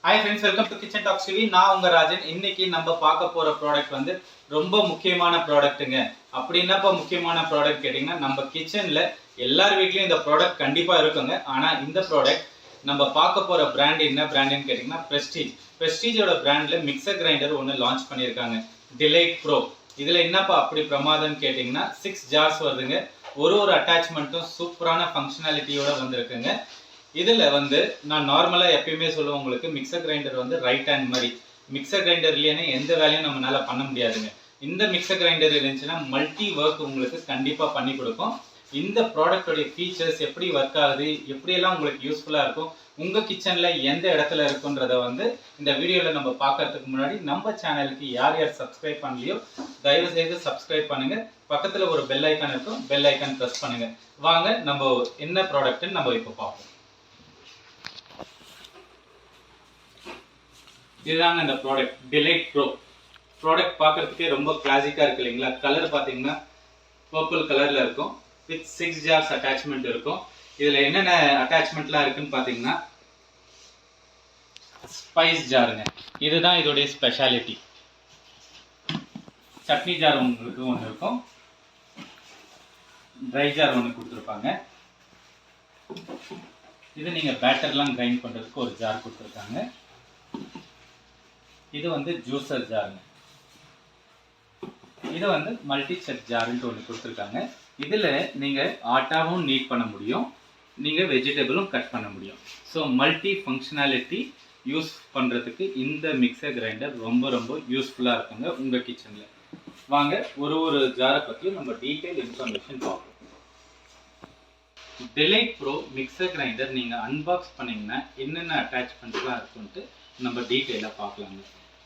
Hi friends, welcome to Kitchen Talks TV. நான் உங்க ராஜன். இன்னைக்கு நம்ம பார்க்க போற ப்ராடக்ட் வந்து ரொம்ப முக்கியமான ப்ராடக்ட்டுங்க. அப்படி என்னப்பா முக்கியமான ப்ராடக்ட் கேட்டிங்கன்னா, நம்ம கிச்சன்ல எல்லார் வீட்லயும் இந்த ப்ராடக்ட் கண்டிப்பா இருக்குங்க. ஆனா இந்த ப்ராடக்ட் நம்ம பார்க்க போற பிராண்ட் என்ன பிராண்ட்னு கேட்டிங்கன்னா பிரஸ்டீஜ். பிரஸ்டீஜோட பிராண்ட்ல மிக்சர் கிரைண்டர் ஒன்று லான்ச் பண்ணியிருக்காங்க, டிலைட் ப்ரோ. இதுல என்னப்பா அப்படி பிரமாதம்னு கேட்டிங்கன்னா 6 ஜார்ஸ் வருதுங்க. ஒரு அட்டாச்மெண்ட்டும் சூப்பரான ஃபங்க்ஷனாலிட்டியோட வந்திருக்குங்க. இதில் வந்து நான் நார்மலாக எப்பயுமே சொல்லுவேன் உங்களுக்கு, மிக்சர் கிரைண்டர் வந்து ரைட் ஹேண்ட் மாதிரி. மிக்சர் கிரைண்டர் இல்லைன்னா எந்த வேலையும் நம்மளால பண்ண முடியாதுங்க. இந்த மிக்சர் கிரைண்டர் இருந்துச்சுன்னா மல்டி ஒர்க் உங்களுக்கு கண்டிப்பாக பண்ணி கொடுக்கும். இந்த ப்ராடக்டோடைய ஃபீச்சர்ஸ் எப்படி ஒர்க் ஆகுது, எப்படியெல்லாம் உங்களுக்கு யூஸ்ஃபுல்லாக இருக்கும், உங்கள் கிச்சனில் எந்த இடத்துல இருக்குன்றதை வந்து இந்த வீடியோவில் நம்ம பார்க்கறதுக்கு முன்னாடி நம்ம சேனலுக்கு யார் யார் சப்ஸ்கிரைப் பண்ணலையோ தயவு செய்து சப்ஸ்கிரைப் பண்ணுங்கள். பக்கத்தில் ஒரு பெல் ஐக்கான் இருக்கும், பெல் ஐக்கான் ப்ரெஸ் பண்ணுங்கள். வாங்க நம்ம என்ன ப்ராடக்ட்னு நம்ம இப்போ பார்ப்போம். இதுதாங்க இந்த ப்ராடக்ட், டிலைட் ப்ரோ. ப்ராடக்ட் பார்க்கறதுக்கே ரொம்ப கிளாசிக்காக இருக்கு இல்லைங்களா? கலர் பார்த்தீங்கன்னா பர்பிள் கலரில் இருக்கும். வித் 6 ஜார்ஸ் அட்டாச்மெண்ட் இருக்கும். இதில் என்னென்ன அட்டாச்மெண்ட்லாம் இருக்குன்னு பார்த்தீங்கன்னா, ஸ்பைஸ் ஜாருங்க, இதுதான் இதோடைய ஸ்பெஷாலிட்டி. சட்னி ஜார் உங்களுக்கு ஒன்று இருக்கும், ட்ரை ஜார் ஒன்று கொடுத்துருப்பாங்க. இது நீங்கள் பேட்டர்லாம் கிரைண்ட் பண்ணுறதுக்கு ஒரு ஜார் கொடுத்துருக்காங்க. இது வந்து ஜூசர் ஜாருங்க. இது வந்து மல்டி செட் ஜார்ன்ட்டு ஒன்று கொடுத்துருக்காங்க. இதில் நீங்கள் ஆட்டாவும் நீட் பண்ண முடியும், நீங்கள் வெஜிடபிளும் கட் பண்ண முடியும். ஸோ மல்டி ஃபங்க்ஷனாலிட்டி யூஸ் பண்ணுறதுக்கு இந்த மிக்சர் கிரைண்டர் ரொம்ப யூஸ்ஃபுல்லாக இருக்குங்க உங்கள் கிச்சனில். வாங்க ஒரு ஜாரை பற்றியும் நம்ம டீட்டெயில் இன்ஃபர்மேஷன் பார்ப்போம். டிலைட் ப்ரோ மிக்சர் கிரைண்டர் நீங்கள் அன்பாக்ஸ் பண்ணிங்கன்னா என்னென்ன அட்டாச்மெண்ட்ஸ்லாம் இருக்குன்ட்டு நம்ம டீட்டெயிலாக பார்க்கலாங்க.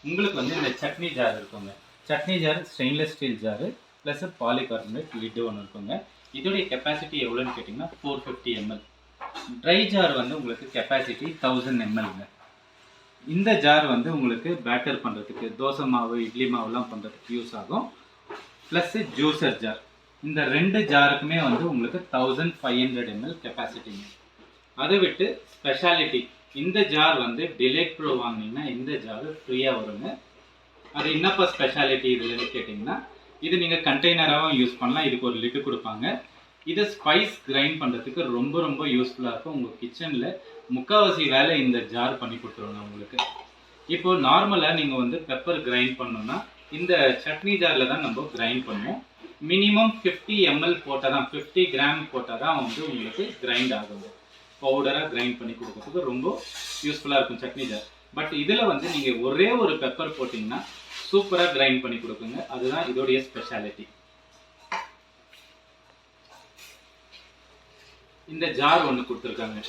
உங்களுக்கு வந்து இந்த சட்னி ஜார் இருக்குங்க. Chutney jar stainless steel jar plus polycarbonate lid ஒன்று இருக்குங்க. இதோடைய கெப்பாசிட்டி எவ்வளோன்னு கேட்டிங்கன்னா 450 ml. ட்ரை ஜார் வந்து உங்களுக்கு கெப்பாசிட்டி 1000 mlங்க. இந்த ஜார் வந்து உங்களுக்கு பேட்டர் பண்ணுறதுக்கு, தோசை மாவு இட்லி மாவுலாம் பண்ணுறதுக்கு யூஸ் ஆகும். ப்ளஸ்ஸு ஜூசர் ஜார், இந்த 2 ஜாருக்குமே வந்து உங்களுக்கு 1500 ml கெப்பாசிட்டிங்க. அதை விட்டு ஸ்பெஷாலிட்டி, இந்த ஜார் வந்து டிலைட் ப்ரோ வாங்கினீங்கன்னா இந்த ஜார் ஃப்ரீயாக வருங்க. அது என்னப்பா ஸ்பெஷாலிட்டி இதுலன்னு கேட்டிங்கன்னா, இது நீங்கள் கண்டெய்னராகவும் யூஸ் பண்ணலாம். இதுக்கு ஒரு லிட்டு கொடுப்பாங்க. இதை ஸ்பைஸ் கிரைண்ட் பண்ணுறதுக்கு ரொம்ப யூஸ்ஃபுல்லாக இருக்கும். உங்கள் கிச்சனில் முக்கால்வாசி வேலை இந்த ஜார் பண்ணி கொடுத்துருவாங்க உங்களுக்கு. இப்போது நார்மலாக நீங்கள் வந்து பெப்பர் கிரைண்ட் பண்ணோன்னா இந்த சட்னி ஜாரில் தான் நம்ம கிரைண்ட் பண்ணுவோம். மினிமம் 50 ml போட்டால் தான், 50 கிராம் போட்டால் தான் வந்து உங்களுக்கு கிரைண்ட் ஆகுங்க. பவுடராக கிரைண்ட் பண்ணி கொடுக்கறதுக்கு ரொம்ப யூஸ்ஃபுல்லாக இருக்கும் சட்னி ஜார். பட் இதில் வந்து நீங்கள் ஒரே ஒரு பெப்பர் போட்டிங்கன்னா சூப்பராக கிரைண்ட் பண்ணி கொடுக்குங்க. அதுதான் இதோடைய ஸ்பெஷாலிட்டி. இந்த ஜார் ஒன்று கொடுத்துருக்காங்க,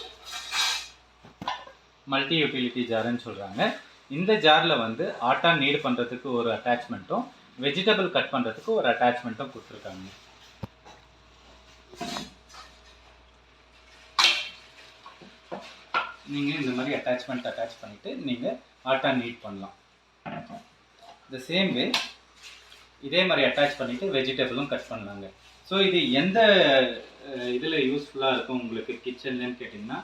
மல்டி யூட்டிலிட்டி ஜார்ன்னு சொல்கிறாங்க. இந்த ஜாரில் வந்து ஆட்டா நீட் பண்ணுறதுக்கு ஒரு அட்டாச்மெண்ட்டும் வெஜிடபிள் கட் பண்ணுறதுக்கு ஒரு அட்டாச்மெண்ட்டும் கொடுத்துருக்காங்க. நீங்கள் இந்த மாதிரி அட்டாச் பண்ணிவிட்டு நீங்கள் ஆட்டா நீட் பண்ணலாம். இந்த சேம் வே இதே மாதிரி அட்டாச் பண்ணிவிட்டு வெஜிடபிளும் கட் பண்ணலாங்க. ஸோ இது எந்த இதில் யூஸ்ஃபுல்லாக இருக்கும் உங்களுக்கு கிச்சன்லன்னு கேட்டிங்கன்னா,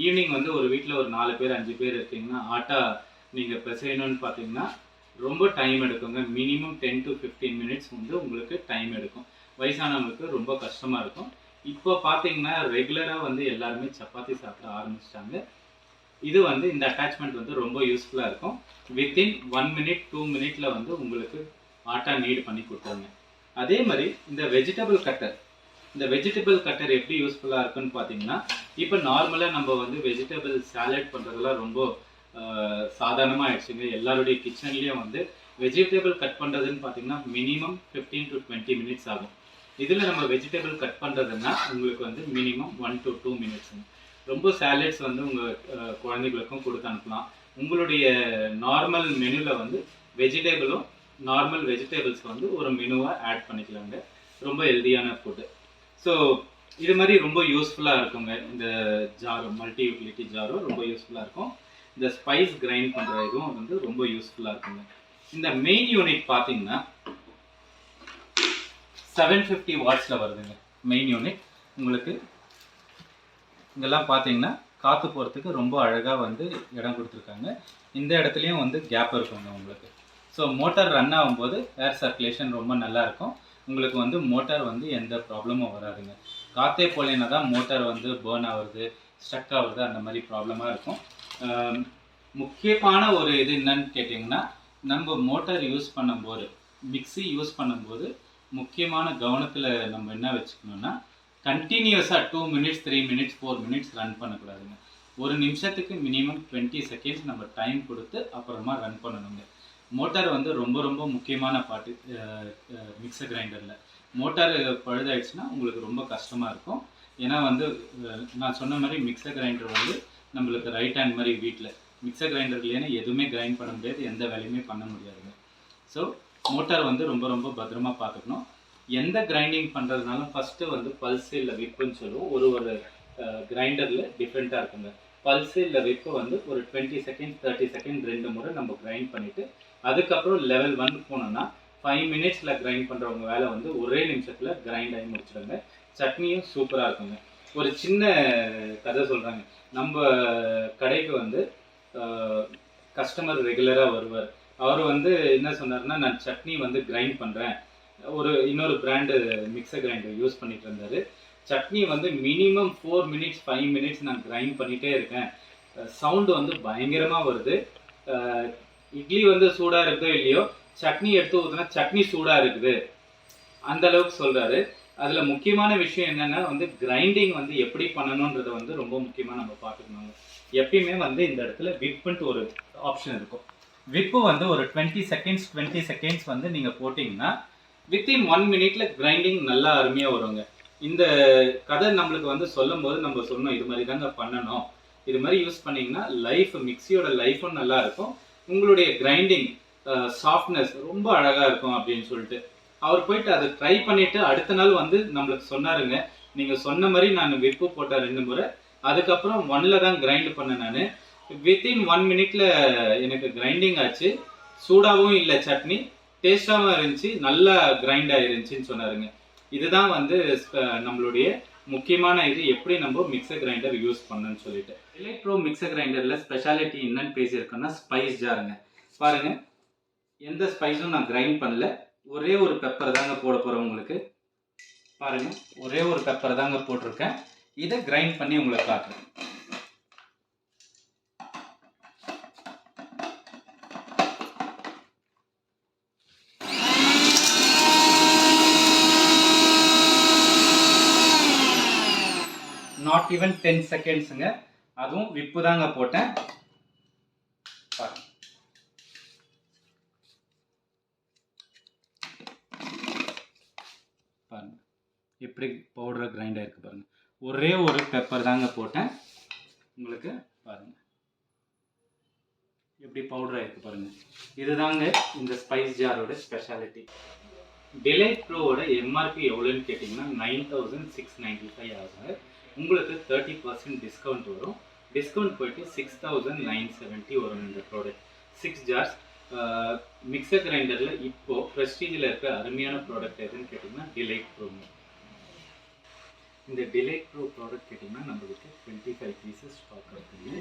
ஈவினிங் வந்து ஒரு வீட்டில் ஒரு 4 பேர் 5 பேர் இருக்கீங்கன்னா ஆட்டா நீங்கள் பிசையணும்னு பார்த்தீங்கன்னா ரொம்ப டைம் எடுக்குங்க. மினிமம் 10 to 15 minutes வந்து உங்களுக்கு டைம் எடுக்கும். வயசானவங்களுக்கு ரொம்ப கஷ்டமாக இருக்கும். இப்போ பார்த்தீங்கன்னா ரெகுலராக வந்து எல்லாருமே சப்பாத்தி சாப்பிட ஆரம்பிச்சிட்டாங்க. இது வந்து இந்த அட்டாச்மெண்ட் வந்து ரொம்ப யூஸ்ஃபுல்லாக இருக்கும். வித்தின் 1 minute 2 minutes வந்து உங்களுக்கு ஆட்டா நீட் பண்ணி கொடுத்துருங்க. அதே மாதிரி இந்த வெஜிடபிள் கட்டர் எப்படி யூஸ்ஃபுல்லாக இருக்குன்னு பார்த்தீங்கன்னா, இப்போ நார்மலாக நம்ம வந்து வெஜிடபிள் சாலட் பண்ணுறதுலாம் ரொம்ப சாதாரணமாக ஆயிடுச்சுங்க. எல்லாருடைய கிச்சன்லேயும் வந்து வெஜிடபிள் கட் பண்ணுறதுன்னு பார்த்தீங்கன்னா மினிமம் 15 to 20 minutes ஆகும். இதில் நம்ம வெஜிடபிள் கட் பண்ணுறதுன்னா உங்களுக்கு வந்து மினிமம் 1 to 2 minutes. ரொம்ப சாலட்ஸ் வந்து உங்கள் குழந்தைகளுக்கும் கொடுத்து அனுப்பலாம். உங்களுடைய நார்மல் மெனுவில் வந்து நார்மல் வெஜிடபிள்ஸ் வந்து ஒரு மெனுவாக ஆட் பண்ணிக்கலாங்க. ரொம்ப ஹெல்தியான ஃபுட்டு. ஸோ இது மாதிரி ரொம்ப யூஸ்ஃபுல்லாக இருக்குங்க. இந்த ஜாரும் மல்டி யூட்டிலிட்டி ஜாரும் ரொம்ப யூஸ்ஃபுல்லாக இருக்கும். இந்த ஸ்பைஸ் கிரைண்ட் பண்ணுற இதுவும் வந்து ரொம்ப யூஸ்ஃபுல்லாக இருக்குங்க. இந்த மெயின் யூனிட் பார்த்தீங்கன்னா 750 wattsல வருதுங்க மெயின் யூனிட். உங்களுக்கு இங்கெல்லாம் பார்த்தீங்கன்னா காற்று போகிறதுக்கு ரொம்ப அழகாக வந்து இடம் கொடுத்துருக்காங்க. இந்த இடத்துலையும் வந்து கேப் இருக்குங்க உங்களுக்கு. ஸோ மோட்டார் ரன் ஆகும்போது ஏர் சர்க்குலேஷன் ரொம்ப நல்லாயிருக்கும். உங்களுக்கு வந்து மோட்டார் வந்து எந்த ப்ராப்ளமும் வராதுங்க. காற்றே போலேன்னா தான் மோட்டார் வந்து பேர்ன் ஆகுறது, ஸ்டக் ஆகுறது, அந்த மாதிரி ப்ராப்ளமாக இருக்கும். முக்கியமான ஒரு இது என்னன்னு கேட்டிங்கன்னா, நம்ம மோட்டார் யூஸ் பண்ணும்போது, மிக்ஸி யூஸ் பண்ணும்போது முக்கியமான கவனத்தில் நம்ம என்ன வச்சுக்கணுன்னா, கண்டினியூஸாக 2 மினிட்ஸ் 3 மினிட்ஸ் 4 மினிட்ஸ் ரன் பண்ணக்கூடாதுங்க. ஒரு நிமிஷத்துக்கு மினிமம் 20 செகண்ட்ஸ் நம்ம டைம் கொடுத்து அப்புறமா ரன் பண்ணணுங்க. மோட்டார் வந்து ரொம்ப ரொம்ப முக்கியமான பார்ட்டு மிக்சர் கிரைண்டரில். மோட்டார் பழுதாயிடுச்சுன்னா உங்களுக்கு ரொம்ப கஷ்டமாக இருக்கும். ஏன்னா வந்து நான் சொன்ன மாதிரி மிக்சர் கிரைண்டர் வந்து நம்மளுக்கு ரைட் ஹேண்ட் மாதிரி வீட்டில் மிக்சர் கிரைண்டர்லேயே எதுவுமே கிரைண்ட் பண்ண முடியாது, எந்த வேலையுமே பண்ண முடியாதுங்க. ஸோ மோட்டார் வந்து ரொம்ப ரொம்ப பத்திரமா பார்த்துக்கணும். எந்த கிரைண்டிங் பண்ணுறதுனாலும் ஃபஸ்ட்டு வந்து பல்ஸு இல்லை விப்புன்னு சொல்லுவோம். ஒரு கிரைண்டரில் டிஃப்ரெண்ட்டாக இருக்குங்க. பல்ஸு இல்லை விப்பு வந்து ஒரு 20 செகண்ட் 30 செகண்ட் 2 முறை நம்ம கிரைண்ட் பண்ணிவிட்டு அதுக்கப்புறம் லெவல் 1 போனோம்னா 5 மினிட்ஸில் கிரைண்ட் பண்ணுறவங்க வேலை வந்து ஒரே நிமிஷத்தில் கிரைண்ட் ஆகி முடிச்சிடுங்க. சட்னியும் சூப்பராக இருக்குங்க. ஒரு சின்ன கதை சொல்கிறாங்க. நம்ம கடைக்கு வந்து கஸ்டமர் ரெகுலராக வருவார். அவர் வந்து என்ன சொன்னார்னா, நான் சட்னி வந்து கிரைண்ட் பண்ணுறேன். இன்னொரு பிராண்டு மிக்சர் கிரைண்டர் யூஸ் பண்ணிட்டு இருந்தார். சட்னி வந்து மினிமம் 4 மினிட்ஸ் 5 மினிட்ஸ் நான் கிரைண்ட் பண்ணிகிட்டே இருக்கேன். சவுண்டு வந்து பயங்கரமாக வருது. இட்லி வந்து சூடாக இருக்கோ இல்லையோ, சட்னி எடுத்து ஊற்றினா சட்னி சூடாக இருக்குது, அந்த அளவுக்கு சொல்கிறாரு. அதில் முக்கியமான விஷயம் என்னென்னா வந்து கிரைண்டிங் வந்து எப்படி பண்ணணுன்றதை வந்து ரொம்ப முக்கியமாக நம்ம பார்த்துக்கணுங்க. எப்பயுமே வந்து இந்த இடத்துல விப்புன்ட்டு ஒரு ஆப்ஷன் இருக்கும். விப்பு வந்து ஒரு 20 செகண்ட்ஸ் வந்து நீங்கள் போட்டிங்கன்னா வித்தின் 1 மினிட்ல கிரைண்டிங் நல்லா அருமையாக வருங்க. இந்த கதை நம்மளுக்கு வந்து சொல்லும் போது நம்ம சொன்னோம், இது மாதிரி தாங்க பண்ணணும், இது மாதிரி யூஸ் பண்ணிங்கன்னா மிக்சியோட லைஃபும் நல்லா இருக்கும், உங்களுடைய கிரைண்டிங் சாஃப்ட்னஸ் ரொம்ப அழகாக இருக்கும் அப்படின்னு சொல்லிட்டு அவர் போயிட்டு அதை ட்ரை பண்ணிவிட்டு அடுத்த நாள் வந்து நம்மளுக்கு சொன்னாருங்க. நீங்கள் சொன்ன மாதிரி நான் விப்பு போட்ட 2 முறை, அதுக்கப்புறம் 1ல் தான் கிரைண்ட் பண்ணேன். நான் வித்தின் 1 மினிட்ல எனக்கு கிரைண்டிங் ஆச்சு. சூடாகவும் இல்லை, சட்னி டேஸ்டாகவும் இருந்துச்சு, நல்லா கிரைண்ட் ஆயிருந்துச்சின்னு சொன்னாருங்க. இதுதான் வந்து நம்மளுடைய முக்கியமான இது, எப்படி நம்ம மிக்சர் கிரைண்டர் யூஸ் பண்ணணும்னு சொல்லிட்டு. எலக்ட்ரோ மிக்சர் கிரைண்டரில் ஸ்பெஷாலிட்டி என்னன்னு பேசியிருக்கோன்னா ஸ்பைஸ் ஜாருங்க. பாருங்க, எந்த ஸ்பைஸும் நான் கிரைண்ட் பண்ணல, ஒரே ஒரு பெப்பர் தாங்க போட போகிறேன் உங்களுக்கு. பாருங்க, ஒரே ஒரு பெப்பர் தாங்க போட்டிருக்கேன். இதை கிரைண்ட் பண்ணி உங்களுக்கு காட்டுறேன். Not even 10 செகண்ட்ஸுங்க. அதுவும் விப்பு தாங்க போட்டேன். பாருங்க, பாருங்க எப்படி பவுடரை கிரைண்ட் ஆயிருக்கு பாருங்க. ஒரே ஒரு பெப்பர் தாங்க போட்டேன் உங்களுக்கு. பாருங்க எப்படி பவுடர் ஆயிருக்கு பாருங்க. இதுதாங்க இந்த ஸ்பைஸ் ஜாரோட ஸ்பெஷாலிட்டி. டிலைட் ப்ரோவோட எம்ஆர்பி எவ்வளோன்னு கேட்டிங்கன்னா 9695 ஆகுங்க. உங்களுக்கு 30% டிஸ்கவுண்ட் வரும். டிஸ்கவுண்ட் போயிட்டு 6970 வரும் இந்த ப்ராடக்ட். 6 ஜார்ஸ் மிக்சர் கிரைண்டரில் இப்போ ப்ரெஸ்டீஜில் இருக்க அருமையான ப்ராடக்ட் எதுன்னு கேட்டிங்கன்னா டிலைட் ப்ரோங்க. இந்த டிலைட் ப்ரோ ப்ராடக்ட் கேட்டிங்கன்னா நம்மளுக்கு 25 பீசஸ் ஸ்டாக் இருக்குங்க.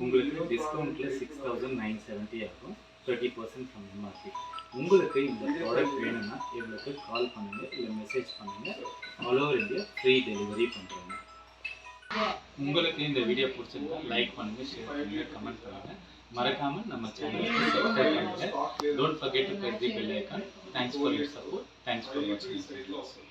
உங்களுக்கு டிஸ்கவுண்ட்டில் 6970 ஆகும், 30% ஃப்ரம் எம்ஆர்பி. உங்களுக்கு இந்த ப்ராடக்ட் வேணும்னா எங்களுக்கு கால் பண்ணுங்கள், இல்லை மெசேஜ் பண்ணுங்கள். All over India free delivery பண்ணுறோங்க. உங்களுக்கு இந்த வீடியோ பிடிச்சிருந்தா லைக் பண்ணுங்கள், ஷேர் பண்ணுங்கள், கமெண்ட் பண்ணுங்கள். மறக்காமல் நம்ம சேனலுக்கு சப்ஸ்கிரைப் பண்ணுங்கள். Don't forget to press the bell icon. Thanks for your support. Thanks for வாட்சிங்.